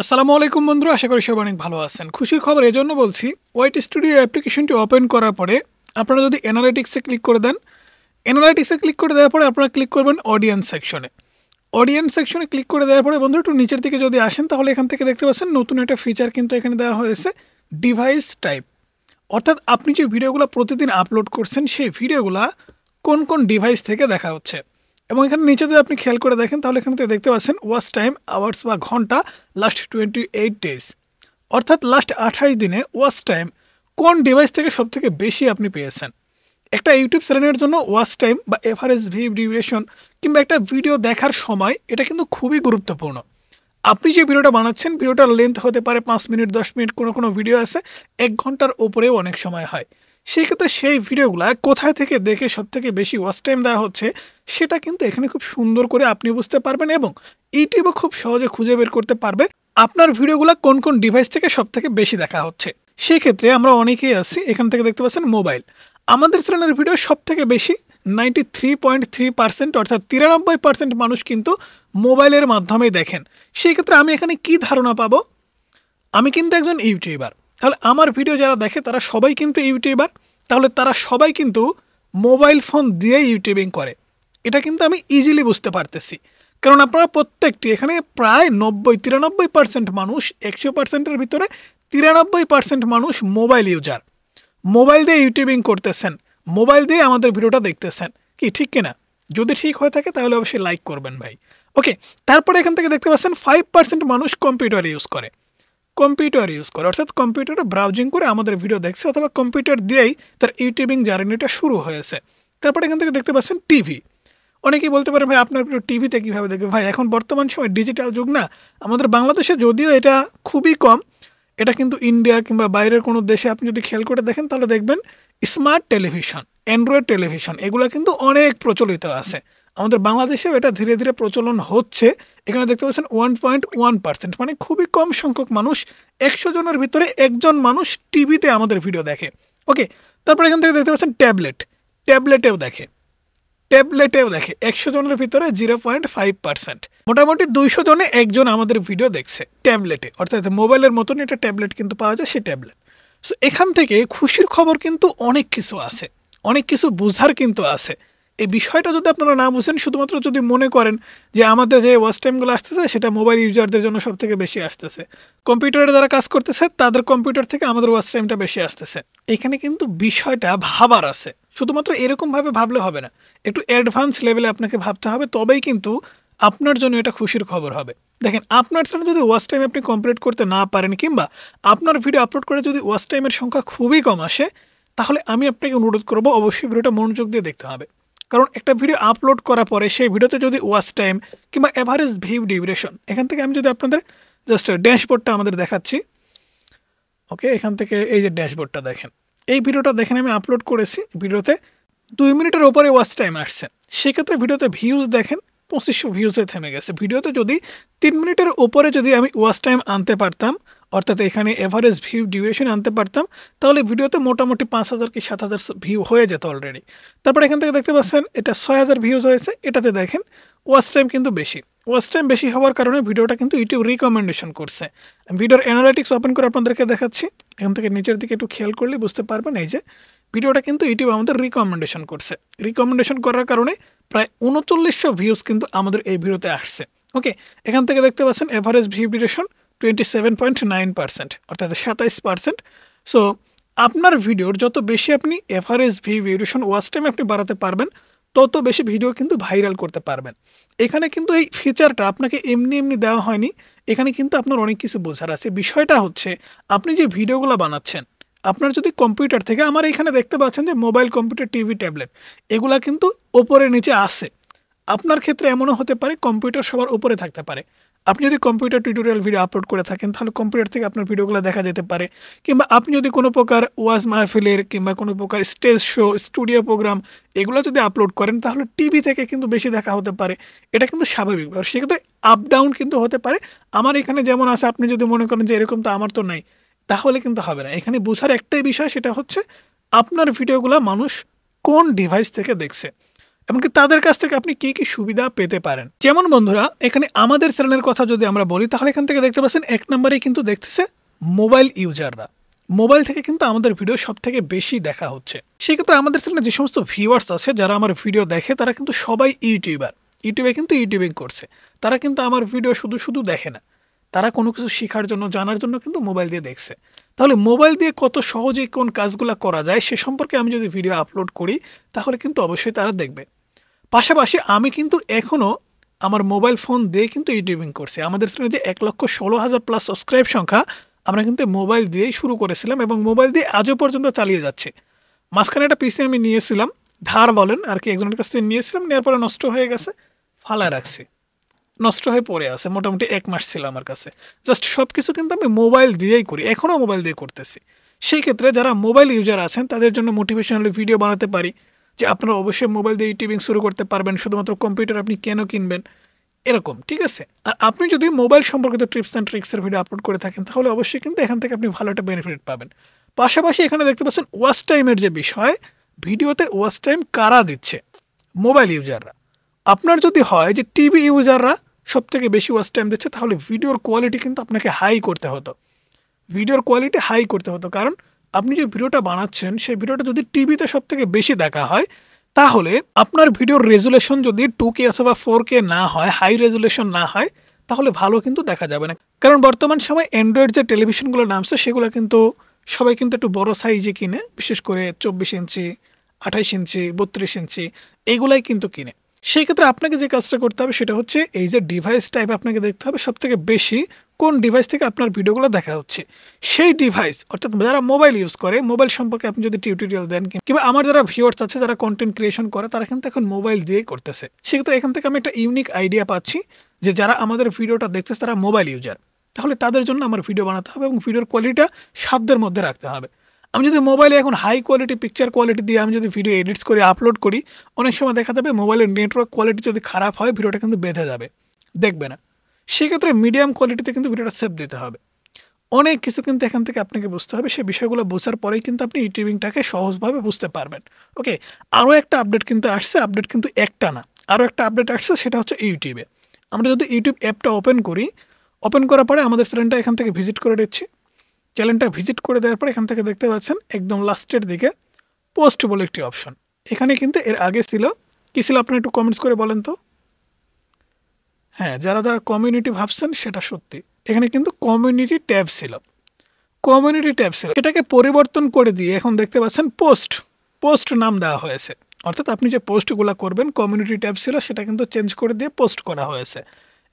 আসসালামু আলাইকুম বন্ধুরা, আশা করি সবাই অনেক ভালো আছেন। খুশির খবর এজন্য বলছি, ওয়াইটি স্টুডিও অ্যাপ্লিকেশনটি ওপেন করার পরে আপনারা যদি অ্যানালিটিক্সে ক্লিক করে দেন, অ্যানালিটিক্সে ক্লিক করে দেওয়ার পরে আপনারা ক্লিক করবেন অডিয়েন্স সেকশনে। অডিয়েন্স সেকশনে ক্লিক করে দেওয়ার পরে বন্ধু একটু নিচের দিকে যদি আসেন, তাহলে এখান থেকে দেখতে পাচ্ছেন নতুন একটা ফিচার কিন্তু এখানে দেওয়া হয়েছে, ডিভাইস টাইপ। অর্থাৎ আপনি যে ভিডিওগুলো প্রতিদিন আপলোড করছেন, সেই ভিডিওগুলা কোন কোন ডিভাইস থেকে দেখা হচ্ছে। এবং এখানে নিচে যদি আপনি খেয়াল করে দেখেন, তাহলে এখানে দেখতে পাচ্ছেন ওয়াচ টাইম আওয়ার্স বা ঘন্টা লাস্ট 28 ডেজ। অর্থাৎ লাস্ট 28 দিনে ওয়াচ টাইম কোন ডিভাইস থেকে সবথেকে বেশি আপনি পেয়েছেন। একটা ইউটিউব চ্যানেলের জন্য ওয়াচ টাইম বা এভারেজ ভিউ ডিউরেশন কিংবা একটা ভিডিও দেখার সময় এটা কিন্তু খুবই গুরুত্বপূর্ণ। আপনি যে ভিডিওটা বানাচ্ছেন, ভিডিওটার লেন্থ হতে পারে 5 মিনিট, 10 মিনিট, কোনো ভিডিও আছে 1 ঘন্টার উপরেও অনেক সময় হয়। সেই ক্ষেত্রে সেই ভিডিওগুলা কোথায় থেকে দেখে সবথেকে বেশি ওয়াচ টাইম দেওয়া হচ্ছে, সেটা কিন্তু এখানে খুব সুন্দর করে আপনি বুঝতে পারবেন এবং ইউটিউবও খুব সহজে খুঁজে বের করতে পারবে আপনার ভিডিওগুলা কোন কোন ডিভাইস থেকে সবথেকে বেশি দেখা হচ্ছে। সেই ক্ষেত্রে আমরা অনেকেই আছি, এখান থেকে দেখতে পাচ্ছেন মোবাইল। আমাদের চ্যানেলের ভিডিও সবথেকে বেশি 93.3% অর্থাৎ 93% মানুষ কিন্তু মোবাইলের মাধ্যমে দেখেন। সেই ক্ষেত্রে আমি এখানে কি ধারণা পাবো? আমি কিন্তু একজন ইউটিউবার। তাহলে আমার ভিডিও যারা দেখে তারা সবাই কিন্তু ইউটিউবার। তাহলে তারা সবাই কিন্তু মোবাইল ফোন দিয়ে ইউটিউবিং করে। এটা কিন্তু আমি ইজিলি বুঝতে পারতেছি। কারণ আপনারা প্রত্যেকটি এখানে প্রায় 93% মানুষ, 100%-এর ভিতরে 93% মানুষ মোবাইল ইউজার। মোবাইল দিয়ে ইউটিউবিং করতেছেন, মোবাইল দিয়ে আমাদের ভিডিওটা দেখতেছেন। কি ঠিক কিনা? যদি ঠিক হয়ে থাকে তাহলে অবশ্যই লাইক করবেন ভাই। ওকে, তারপরে এখান থেকে দেখতে পাচ্ছেন 5% মানুষ কম্পিউটার ইউজ করে। অর্থাৎ কম্পিউটারে ব্রাউজিং করে আমাদের ভিডিও দেখছে অথবা কম্পিউটার দিয়েই তার ইউটিউবিং জার্নিটা শুরু হয়েছে। তারপরে এখান থেকে দেখতে পাচ্ছেন টিভি। অনেকেই বলতে পারেন ভাই আপনার ভিডিও টিভিতে কীভাবে দেখবে? ভাই এখন বর্তমান সময় ডিজিটাল যুগ না? আমাদের বাংলাদেশে যদিও এটা খুবই কম, এটা কিন্তু ইন্ডিয়া কিংবা বাইরের কোনো দেশে আপনি যদি খেয়াল করে দেখেন তাহলে দেখবেন স্মার্ট টেলিভিশন, অ্যান্ড্রয়েড টেলিভিশন এগুলো কিন্তু অনেক প্রচলিত আছে। আমাদের বাংলাদেশেও এটা ধীরে ধীরে প্রচলন হচ্ছে। এখানে দেখতে পাচ্ছেন 1.1%, মানে খুবই কম সংখ্যক মানুষ, 100 জনের ভিতরে একজন মানুষ টিভিতে আমাদের ভিডিও দেখে। ওকে, তারপর এখান থেকে দেখতে পাচ্ছেন ট্যাবলেটেও দেখে। 100 জনের ভিতরে 0.5%, মোটামুটি 200 জনে একজন আমাদের ভিডিও দেখছে ট্যাবলেটে। অর্থাৎ মোবাইলের মতন এটা ট্যাবলেট কিন্তু পাওয়া যায়, সে ট্যাবলেট। সো এখান থেকে খুশির খবর কিন্তু অনেক কিছু আছে, অনেক কিছু বোঝার কিন্তু আছে। এই বিষয়টা যদি আপনারা না বুঝেন, শুধুমাত্র যদি মনে করেন যে আমাদের যে ওয়াচ টাইমগুলো আসতেছে সেটা মোবাইল ইউজারদের জন্য সব থেকে বেশি আসতেছে, কম্পিউটারে যারা কাজ করতেছে তাদের কম্পিউটার থেকে আমাদের ওয়াচ টাইমটা বেশি আসতেছে, এখানে কিন্তু বিষয়টা ভাবার আছে। শুধুমাত্র এরকমভাবে ভাবলে হবে না, একটু অ্যাডভান্স লেভেলে আপনাকে ভাবতে হবে, তবেই কিন্তু আপনার জন্য এটা খুশির খবর হবে। দেখেন, আপনার চ্যানেলে যদি ওয়াচ টাইম আপনি কমপ্লিট করতে না পারেন কিংবা আপনার ভিডিও আপলোড করে যদি ওয়াচ টাইমের সংখ্যা খুবই কম আসে, তাহলে আমি আপনাকে অনুরোধ করব অবশ্যই ভিডিওটা মনোযোগ দিয়ে দেখতে হবে। কারণ একটা ভিডিও আপলোড করার পরে সেই ভিডিওতে যদি ওয়াচ টাইম কিংবা এভারেজ ভিউ ডিউরেশন, এখান থেকে আমি যদি আপনাদের জাস্ট ড্যাশবোর্ডটা আমাদের দেখাচ্ছি। ওকে, এখান থেকে এই যে ড্যাশবোর্ডটা দেখেন, এই ভিডিওটা দেখেন আমি আপলোড করেছি, ভিডিওতে 2 মিনিটের ওপরে ওয়াচ টাইম আসছে। সেক্ষেত্রে ভিডিওতে ভিউজ দেখেন 2500 ভিউজে থেমে গেছে। ভিডিওতে যদি 3 মিনিটের ওপরে যদি আমি ওয়াচ টাইম আনতে পারতাম, অর্থাৎ এখানে এভারেজ ভিউ ডিউরেশন আনতে পারতাম, তাহলে ভিডিওতে মোটামুটি 5000 কি 7000 ভিউ হয়ে যেত অলরেডি। তারপর এখান থেকে দেখতে পাচ্ছেন এটা 6000 ভিউজ হয়েছে। এটাতে দেখেন ওয়াচ টাইম কিন্তু বেশি। ওয়াচ টাইম বেশি হওয়ার কারণে ভিডিওটা কিন্তু ইউটিউব রিকমেন্ডেশন করছে। ভিডিওর অ্যানালিটিক্স ওপেন করে আপনাদেরকে দেখাচ্ছি। এখান থেকে নিচের দিকে একটু খেয়াল করলে বুঝতে পারবেন, এই যে ভিডিওটা কিন্তু ইউটিউব আমাদের রিকমেন্ডেশন করছে। রিকমেন্ডেশন করার কারণে প্রায় 3900 ভিউজ কিন্তু আমাদের এই ভিডিওতে আসছে। ওকে, এখান থেকে দেখতে পাচ্ছেন এভারেজ ভিউ ডিউরেশন 27.9%, অর্থাৎ 27%। সো আপনার ভিডিওর যত বেশি আপনি average view duration watch time আপনি বাড়াতে পারবেন, তত বেশি ভিডিও কিন্তু ভাইরাল করতে পারবেন। এখানে কিন্তু এই ফিচারটা আপনাকে এমনি এমনি দেওয়া হয়নি, এখানে কিন্তু আপনার অনেক কিছু বোঝার আছে। বিষয়টা হচ্ছে আপনি যে ভিডিওগুলো বানাচ্ছেন, আপনার যদি কম্পিউটার থেকে, আমার এখানে দেখতে পাচ্ছেন যে মোবাইল, কম্পিউটার, টিভি, ট্যাবলেট এগুলা কিন্তু ওপরে নিচে আসে। আপনার ক্ষেত্রে এমনও হতে পারে কম্পিউটার সবার উপরে থাকতে পারে। আপনি যদি কম্পিউটার টিউটোরিয়াল ভিডিও আপলোড করে থাকেন, তাহলে কম্পিউটার থেকে আপনার ভিডিওগুলো দেখা যেতে পারে। কিংবা আপনি যদি কোনো প্রকার ওয়াজ মাহফিলের কিংবা কোনো প্রকার স্টেজ শো, স্টুডিও প্রোগ্রাম এগুলো যদি আপলোড করেন, তাহলে টিভি থেকে কিন্তু বেশি দেখা হতে পারে। এটা কিন্তু স্বাভাবিক ব্যাপার। সেক্ষেত্রে আপ ডাউন কিন্তু হতে পারে। আমার এখানে যেমন আছে, আপনি যদি মনে করেন যে এরকম তো আমার তো নাই, তাহলে কিন্তু হবে না। এখানে বোঝার একটাই বিষয়, সেটা হচ্ছে আপনার ভিডিওগুলো মানুষ কোন ডিভাইস থেকে দেখছে। এমনকি তাদের কাছ থেকে আপনি কি সুবিধা পেতে পারেন। যেমন বন্ধুরা এখানে আমাদের চ্যানেলের কথা যদি আমরা বলি তাহলে এখান থেকে দেখতে পাচ্ছেন ১ নম্বরে কিন্তু দেখতেছে মোবাইল ইউজাররা। মোবাইল থেকে কিন্তু আমাদের ভিডিও সবথেকে বেশি দেখা হচ্ছে। সেক্ষেত্রে আমাদের চ্যানেলে যে সমস্ত ভিউয়ার্স আছে যারা আমার ভিডিও দেখে তারা কিন্তু সবাই ইউটিউবার। ইউটিউবে কিন্তু ইউটিউবিং করছে। তারা কিন্তু আমার ভিডিও শুধু দেখে না। তারা কোনো কিছু শেখার জন্য জানার জন্য কিন্তু মোবাইল দিয়ে দেখছে। তাহলে মোবাইল দিয়ে কত সহজেই কোন কাজগুলা করা যায় সে সম্পর্কে আমি যদি ভিডিও আপলোড করি তাহলে কিন্তু অবশ্যই তারা দেখবে। পাশাপাশি আমি কিন্তু এখনও আমার মোবাইল ফোন দিয়ে কিন্তু ইউটিউবিং করছি। আমাদের চ্যানেলে যে ১,১৬,০০০ প্লাস সাবস্ক্রাইব সংখ্যা আমরা কিন্তু মোবাইল দিয়েই শুরু করেছিলাম এবং মোবাইল দিয়ে আজও পর্যন্ত চালিয়ে যাচ্ছি। মাঝখানে একটা পিসি আমি নিয়েছিলাম, ধার বলেন আর কি, একজনের কাছ থেকে নিয়েছিলাম, নেওয়ার পরে নষ্ট হয়ে গেছে, ফালায় রাখছি, নষ্ট হয়ে পড়ে আছে, মোটামুটি ১ মাস ছিল আমার কাছে। জাস্ট সব কিছু কিন্তু আমি মোবাইল দিয়েই করি, এখনও মোবাইল দিয়ে করতেছি। সেই ক্ষেত্রে যারা মোবাইল ইউজার আছেন তাদের জন্য মোটিভেশনাল ভিডিও বানাতে পারি যে আপনারা অবশ্যই মোবাইল দিয়ে ইউটিউবিং শুরু করতে পারবেন, শুধুমাত্র কম্পিউটার আপনি কেন কিনবেন, এরকম, ঠিক আছে? আর আপনি যদি মোবাইল সম্পর্কিত টিপস অ্যান্ড ট্রিক্সের ভিডিও আপলোড করে থাকেন তাহলে অবশ্যই কিন্তু এখান থেকে আপনি ভালো একটা বেনিফিট পাবেন। পাশাপাশি এখানে দেখতে পাচ্ছেন ওয়াচ টাইমের যে বিষয়, ভিডিওতে ওয়াচ টাইম কারা দিচ্ছে? মোবাইল ইউজাররা। আপনার যদি হয় যে টিভি ইউজাররা সবথেকে বেশি ওয়াচ টাইম দিচ্ছে তাহলে ভিডিওর কোয়ালিটি কিন্তু আপনাকে হাই করতে হতো। ভিডিওর কোয়ালিটি হাই করতে হতো, কারণ আপনি যে ভিডিওটা বানাচ্ছেন সেই ভিডিওটা যদি টিভিতে সবথেকে বেশি দেখা হয় তাহলে আপনার ভিডিওর রেজুলেশন যদি 2K অথবা 4K না হয়, হাই রেজুলেশন না হয়, তাহলে ভালো কিন্তু দেখা যাবে না। কারণ বর্তমান সময় অ্যান্ড্রয়েড যে টেলিভিশনগুলো নামছে সেগুলো কিন্তু সবাই কিন্তু একটু বড় সাইজে কিনে, বিশেষ করে 24 ইঞ্চি, 28 ইঞ্চি, 32 ইঞ্চি এগুলাই কিন্তু কিনে। সেই ক্ষেত্রে আপনাকে যে কাজটা করতে হবে সেটা হচ্ছে এই যে ডিভাইস টাইপ আপনাকে দেখতে হবে সবথেকে বেশি কোন ডিভাইস থেকে আপনার ভিডিওগুলো দেখা হচ্ছে। সেই ডিভাইস, অর্থাৎ যারা মোবাইল ইউজ করে, মোবাইল সম্পর্কে আপনি যদি টিউটোরিয়াল দেন, কিংবা আমার যারা ভিউয়ার্স আছে যারা কন্টেন্ট ক্রিয়েশন করে তারা কিন্তু এখন মোবাইল দিয়েই করতেছে। সেক্ষেত্রে এখান থেকে আমি একটা ইউনিক আইডিয়া পাচ্ছি যে যারা আমাদের ভিডিওটা দেখতেছে তারা মোবাইল ইউজার, তাহলে তাদের জন্য আমার ভিডিও বানাতে হবে এবং ভিডিওর কোয়ালিটিটা সাধ্যের মধ্যে রাখতে হবে। আমি যদি মোবাইলে এখন হাই কোয়ালিটি পিকচার কোয়ালিটি দিয়ে আমি যদি ভিডিও এডিটস করে আপলোড করি, অনেক সময় দেখা যাবে মোবাইলের নেটওয়ার্ক কোয়ালিটি যদি খারাপ হয় ভিডিওটা কিন্তু বেঁধে যাবে, দেখবে না। সেক্ষেত্রে মিডিয়াম কোয়ালিটিতে কিন্তু ভিডিওটা সেভ দিতে হবে। অনেক কিছু কিন্তু এখান থেকে আপনাকে বুঝতে হবে, সেই বিষয়গুলো বোঝার পরেই কিন্তু আপনি ইউটিউবিংটাকে সহজভাবে বুঝতে পারবেন। ওকে, আরও একটা আপডেট কিন্তু আসছে, আপডেট কিন্তু একটা না, আরও একটা আপডেট আসছে, সেটা হচ্ছে ইউটিউবে। আমরা যদি ইউটিউব অ্যাপটা ওপেন করি, ওপেন করার পরে আমাদের চ্যানেলটা এখান থেকে ভিজিট করে দিচ্ছি। চ্যানেলটা ভিজিট করে দেওয়ার পর এখান থেকে দেখতে পাচ্ছেন একদম লাস্টের দিকে পোস্ট বলে একটি অপশন। এখানে কিন্তু এর আগে ছিল, কী ছিল আপনারা একটু কমেন্টস করে বলেন তো। হ্যাঁ, যারা কমিউনিটি ভাবছেন সেটা সত্যি, এখানে কিন্তু কমিউনিটি ট্যাব ছিল, কমিউনিটি ট্যাব ছিল, এটাকে পরিবর্তন করে দিয়ে এখন দেখতে পাচ্ছেন পোস্ট নাম দেওয়া হয়েছে। অর্থাৎ আপনি যে পোস্টগুলো করবেন, কমিউনিটি ট্যাব ছিল সেটা কিন্তু চেঞ্জ করে দিয়ে পোস্ট করা হয়েছে।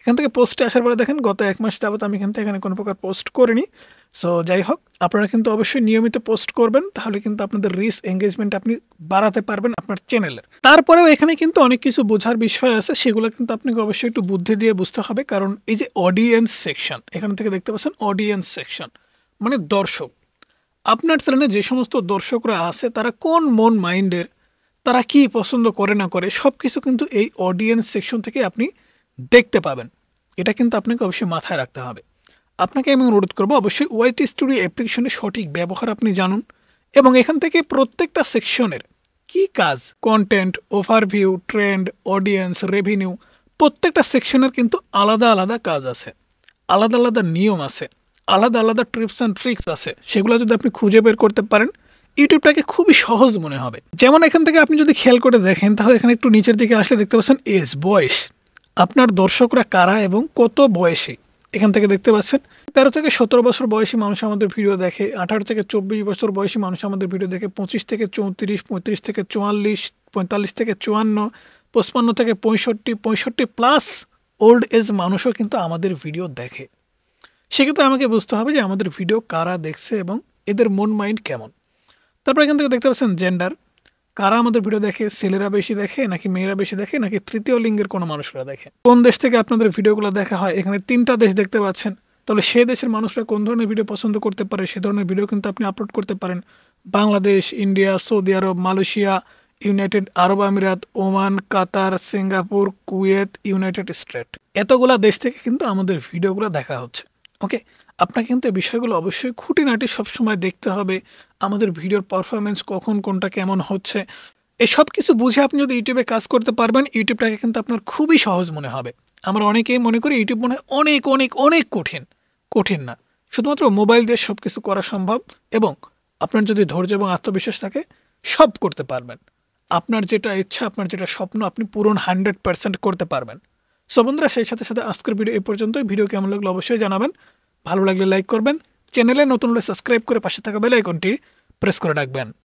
এখান থেকে পোস্টে আসার পরে দেখেন গত 1 মাস যাবত আমি কিন্তু এখানে কোনো প্রকার পোস্ট করিনি। সো যাই হোক, আপনারা কিন্তু অবশ্যই নিয়মিত পোস্ট করবেন, তাহলে কিন্তু আপনাদের রিচ এঙ্গেজমেন্ট আপনি বাড়াতে পারবেন আপনার চ্যানেলের। তারপরেও এখানে কিন্তু অনেক কিছু বোঝার বিষয় আছে, সেগুলো কিন্তু আপনাকে অবশ্যই একটু বুদ্ধি দিয়ে বুঝতে হবে। কারণ এই যে অডিয়েন্স সেকশন, এখান থেকে দেখতে পাচ্ছেন অডিয়েন্স সেকশন মানে দর্শক। আপনার চ্যানেলে যে সমস্ত দর্শকরা আছে তারা কোন মন মাইন্ডের, তারা কি পছন্দ করে না করে, সব কিছু কিন্তু এই অডিয়েন্স সেকশন থেকে আপনি দেখতে পাবেন। এটা কিন্তু আপনাকে অবশ্যই মাথায় রাখতে হবে। আপনাকে আমি অনুরোধ করবো অবশ্যই ওয়াইটি স্টুডিও অ্যাপ্লিকেশনের সঠিক ব্যবহার আপনি জানুন এবং এখান থেকে প্রত্যেকটা সেকশনের কি কাজ, content, overview, trend, audience, revenue, প্রত্যেকটা সেকশনের কিন্তু আলাদা আলাদা কাজ আছে, আলাদা আলাদা নিয়ম আছে, আলাদা আলাদা টিপস অ্যান্ড ট্রিক্স আছে। সেগুলো যদি আপনি খুঁজে বের করতে পারেন ইউটিউবটাকে খুবই সহজ মনে হবে। যেমন এখান থেকে আপনি যদি খেয়াল করে দেখেন তাহলে এখানে একটু নিচের দিকে আসলে দেখতে পাচ্ছেন এজ, বয়স, আপনার দর্শকরা কারা এবং কত বয়সী। এখান থেকে দেখতে পাচ্ছেন 13 থেকে 17 বছর বয়সী মানুষ আমাদের ভিডিও দেখে, 18 থেকে 24 বছর বয়সী মানুষ আমাদের ভিডিও দেখে, 25 থেকে 34, 35 থেকে 44, 45 থেকে 54, 55 থেকে 65, 65 প্লাস ওল্ড এজ মানুষও কিন্তু আমাদের ভিডিও দেখে। সেক্ষেত্রে আমাকে বুঝতে হবে যে আমাদের ভিডিও কারা দেখছে এবং এদের মন মাইন্ড কেমন। তারপর এখান থেকে দেখতে পাচ্ছেন জেন্ডার, কারা আমাদের ভিডিও দেখে, ছেলেরা বেশি দেখে নাকি মেয়েরা বেশি দেখে নাকি তৃতীয় লিঙ্গের কোনো মানুষরা দেখে, কোন দেশ থেকে আপনাদের ভিডিওগুলো দেখা হয়, এখানে 3টা দেশ দেখতে পাচ্ছেন। তাহলে সেই দেশের মানুষরা কোন ধরনের ভিডিও পছন্দ করতে পারে সে ধরনের ভিডিও কিন্তু আপনি আপলোড করতে পারেন। বাংলাদেশ, ইন্ডিয়া, সৌদি আরব, মালয়েশিয়া, ইউনাইটেড আরব আমিরাত, ওমান, কাতার, সিঙ্গাপুর, কুয়েত, ইউনাইটেড স্টেট, এতগুলা দেশ থেকে কিন্তু আমাদের ভিডিওগুলো দেখা হচ্ছে। ওকে, আপনাকে কিন্তু এই বিষয়গুলো অবশ্যই খুঁটিনাটি সবসময় দেখতে হবে। আমাদের ভিডিওর পারফরমেন্স কখন কোনটা কেমন হচ্ছে, এসব কিছু বুঝে আপনি যদি ইউটিউবে কাজ করতে পারবেন, ইউটিউবটাকে কিন্তু আপনার খুবই সহজ মনে হবে। আমরা অনেকেই মনে করি ইউটিউব মনে হয় অনেক, অনেক, অনেক কঠিন। কঠিন না। শুধুমাত্র মোবাইল দিয়ে সবকিছু করা সম্ভব এবং আপনার যদি ধৈর্য এবং আত্মবিশ্বাস থাকে, সব করতে পারবেন। আপনার যেটা ইচ্ছা, আপনার যেটা স্বপ্ন আপনি পূরণ 100% করতে পারবেন। সো বন্ধুরা সেই সাথে আজকের ভিডিও এই পর্যন্তই। ভিডিও কেমন লাগলো অবশ্যই জানাবেন। ভালো লাগলে লাইক করবেন। চ্যানেলে নতুন হলে সাবস্ক্রাইব করে পাশে থাকা বেল আইকনটি প্রেস করে রাখবেন।